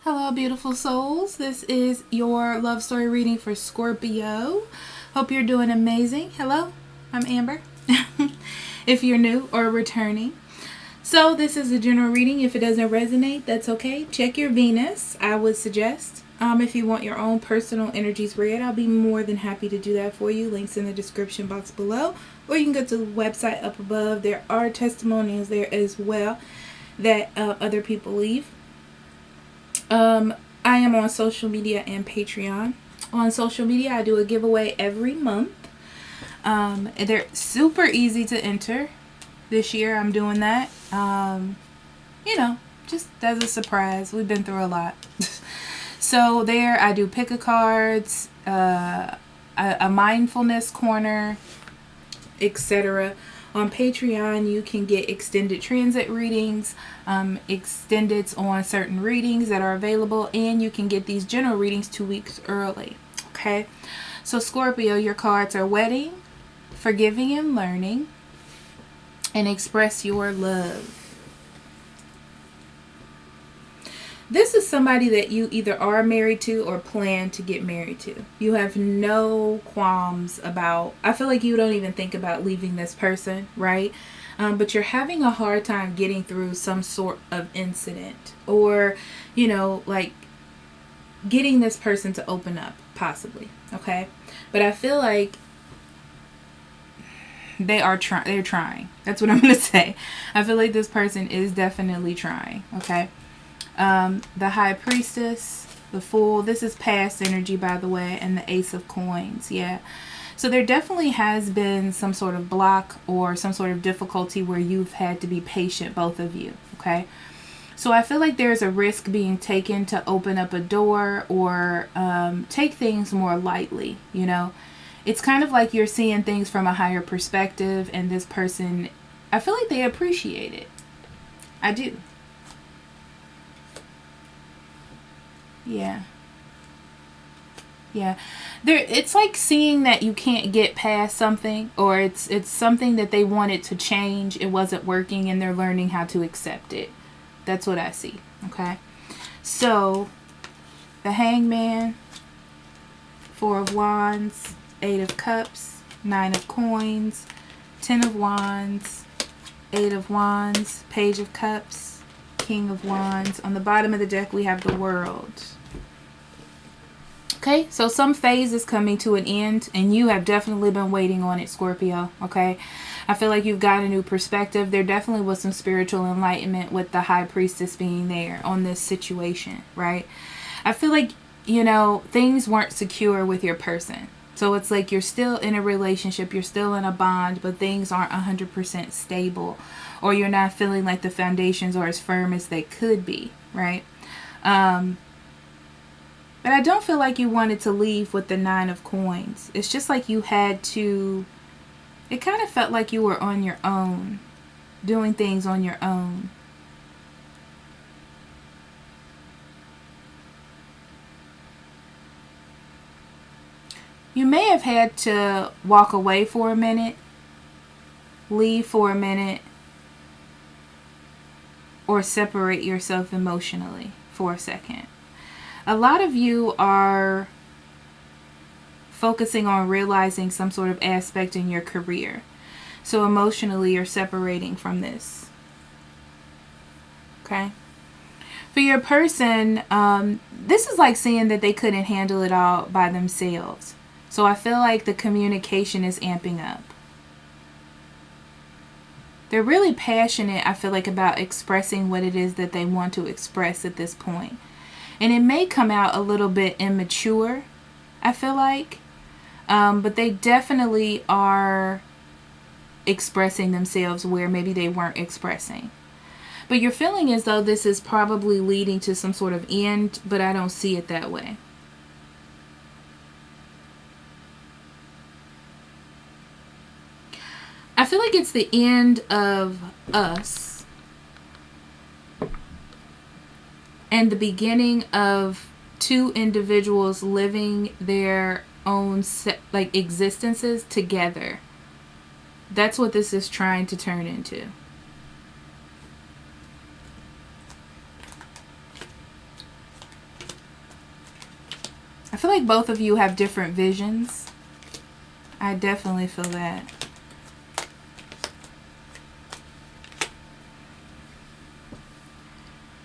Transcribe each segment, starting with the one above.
Hello, beautiful souls. This is your love story reading for Scorpio. Hope you're doing amazing. Hello, I'm Amber. If you're new or returning. So this is a general reading. If it doesn't resonate, that's okay. Check your Venus, I would suggest. If you want your own personal energies read, I'll be more than happy to do that for you. Links in the description box below. Or you can go to the website up above. There are testimonials there as well that other people leave. I am on social media and Patreon. On social media, I do a giveaway every month. They're super easy to enter. This year, I'm doing that. Just as a surprise. We've been through a lot. So there, I do pick-a-cards, a mindfulness corner, etc. On Patreon, you can get extended transit readings, extendeds on certain readings that are available, and you can get these general readings 2 weeks early. Okay, so Scorpio, your cards are wedding, forgiving and learning, and express your love. This is somebody that you either are married to or plan to get married to. You have no qualms about, I feel like you don't even think about leaving this person, right? But you're having a hard time getting through some sort of incident or, like getting this person to open up, possibly, okay? But I feel like they're trying. That's what I'm going to say. I feel like this person is definitely trying, okay? The High Priestess, the Fool. This is past energy, by the way, and the Ace of Coins. Yeah. So there definitely has been some sort of block or some sort of difficulty where you've had to be patient, both of you. Okay. So I feel like there's a risk being taken to open up a door or take things more lightly. It's kind of like you're seeing things from a higher perspective, and this person, I feel like they appreciate it. I do. Yeah. It's like seeing that you can't get past something, or it's something that they wanted to change, it wasn't working, and they're learning how to accept it. That's what I see. Okay. So the Hangman, Four of Wands, Eight of Cups, Nine of Coins, Ten of Wands, Eight of Wands, Page of Cups, King of Wands. On the bottom of the deck, we have the World. Okay, so some phase is coming to an end, and you have definitely been waiting on it, Scorpio. Okay, I feel like you've got a new perspective. There definitely was some spiritual enlightenment with the High Priestess being there on this situation, right? I feel like, things weren't secure with your person. So it's like you're still in a relationship, you're still in a bond, but things aren't 100% stable, or you're not feeling like the foundations are as firm as they could be, right? But I don't feel like you wanted to leave with the Nine of Coins. It's just like you had to, it kind of felt like you were on your own, doing things on your own. You may have had to walk away for a minute, leave for a minute, or separate yourself emotionally for a second. A lot of you are focusing on realizing some sort of aspect in your career. So emotionally, you're separating from this. Okay? For your person, this is like saying that they couldn't handle it all by themselves. So I feel like the communication is amping up. They're really passionate, I feel like, about expressing what it is that they want to express at this point. And it may come out a little bit immature, I feel like. But they definitely are expressing themselves where maybe they weren't expressing. But you're feeling as though this is probably leading to some sort of end, but I don't see it that way. I feel like it's the end of us and the beginning of two individuals living their own existences together. That's what this is trying to turn into. I feel like both of you have different visions. I definitely feel that.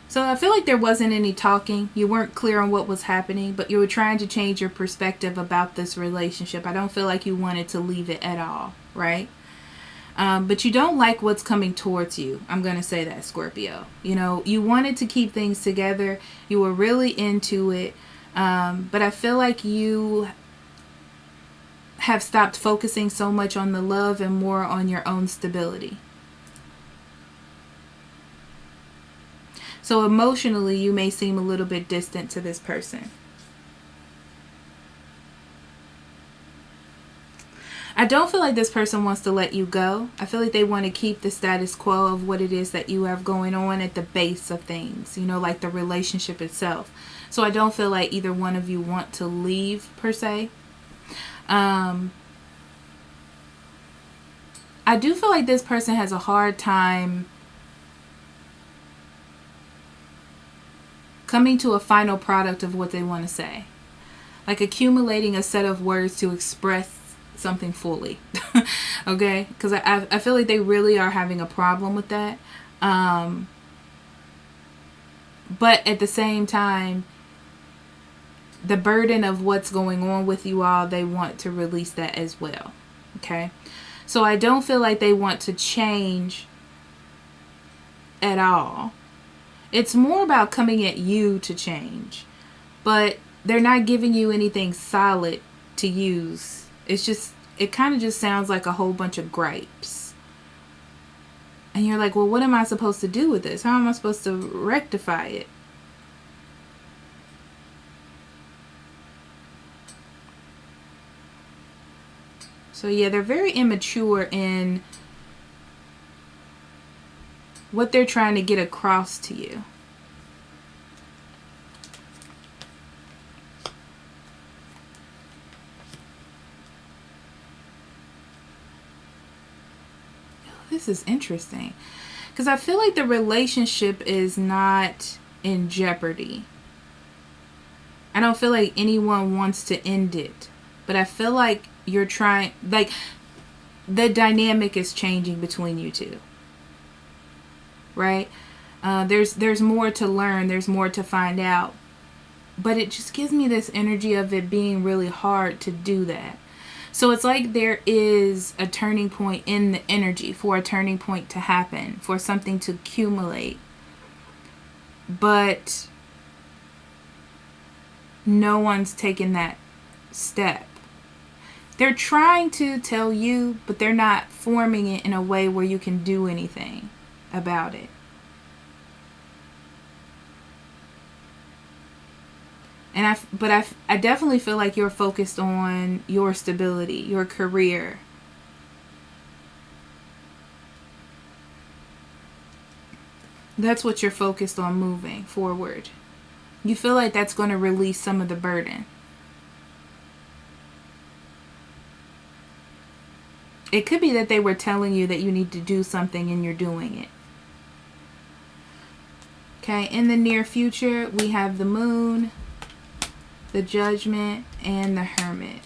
So I feel like there wasn't any talking. You weren't clear on what was happening, but you were trying to change your perspective about this relationship. I don't feel like you wanted to leave it at all, right? But you don't like what's coming towards you. I'm going to say that, Scorpio. You know, you wanted to keep things together. You were really into it. But I feel like you have stopped focusing so much on the love and more on your own stability. So emotionally, you may seem a little bit distant to this person. I don't feel like this person wants to let you go. I feel like they want to keep the status quo of what it is that you have going on at the base of things, you know, like the relationship itself. So I don't feel like either one of you want to leave, per se. I do feel like this person has a hard time coming to a final product of what they want to say. Like accumulating a set of words to express something fully. Okay? Because I feel like they really are having a problem with that. But at the same time, the burden of what's going on with you all, they want to release that as well. Okay? So I don't feel like they want to change at all. It's more about coming at you to change. But they're not giving you anything solid to use. It's just, it kind of just sounds like a whole bunch of gripes. And you're like, well, what am I supposed to do with this? How am I supposed to rectify it? So yeah, they're very immature in what they're trying to get across to you. This is interesting. Because I feel like the relationship is not in jeopardy. I don't feel like anyone wants to end it. But I feel like you're trying, like, the dynamic is changing between you two. Right? There's more to learn. There's more to find out. But it just gives me this energy of it being really hard to do that. So it's like there is a turning point in the energy for a turning point to happen, for something to accumulate. But no one's taken that step. They're trying to tell you, but they're not forming it in a way where you can do anything about it. And I definitely feel like you're focused on your stability, your career. That's what you're focused on moving forward. You feel like that's going to release some of the burden. It could be that they were telling you that you need to do something and you're doing it. Okay, in the near future, we have the Moon, the Judgment, and the Hermit.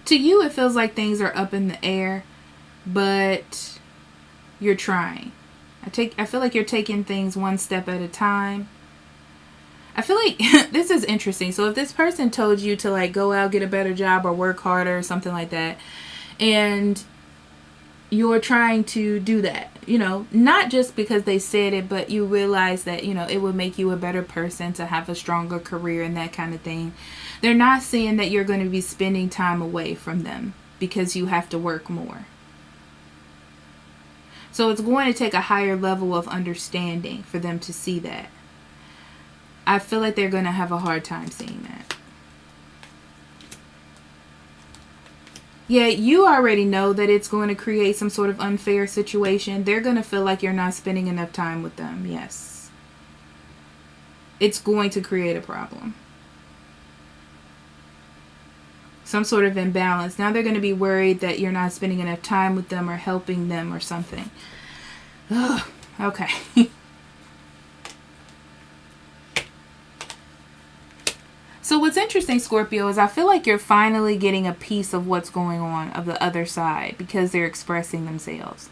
To you, it feels like things are up in the air, but you're trying. I feel like you're taking things one step at a time. I feel like this is interesting. So if this person told you to like go out, get a better job, or work harder or something like that, and you're trying to do that, you know, not just because they said it, but you realize that, you know, it would make you a better person to have a stronger career and that kind of thing. They're not saying that you're going to be spending time away from them because you have to work more. So it's going to take a higher level of understanding for them to see that. I feel like they're going to have a hard time seeing that. Yeah, you already know that it's going to create some sort of unfair situation. They're going to feel like you're not spending enough time with them. Yes. It's going to create a problem. Some sort of imbalance. Now they're going to be worried that you're not spending enough time with them or helping them or something. Ugh, okay. So what's interesting, Scorpio, is I feel like you're finally getting a piece of what's going on of the other side because they're expressing themselves.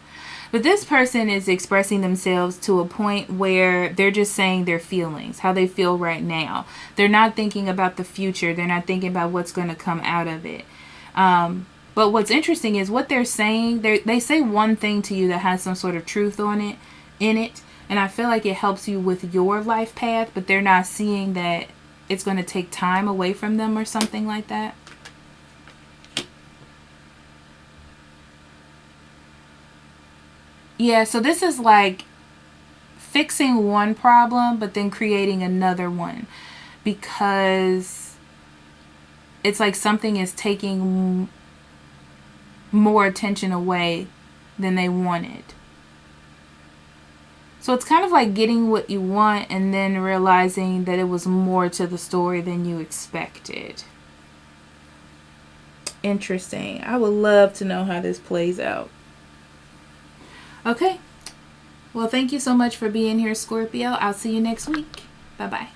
But this person is expressing themselves to a point where they're just saying their feelings, how they feel right now. They're not thinking about the future. They're not thinking about what's going to come out of it. But what's interesting is what they're saying. They say one thing to you that has some sort of truth in it. And I feel like it helps you with your life path, but they're not seeing that it's going to take time away from them or something like that. Yeah, so this is like fixing one problem, but then creating another one. Because it's like something is taking more attention away than they wanted. So it's kind of like getting what you want and then realizing that it was more to the story than you expected. Interesting. I would love to know how this plays out. Okay. Well, thank you so much for being here, Scorpio. I'll see you next week. Bye-bye.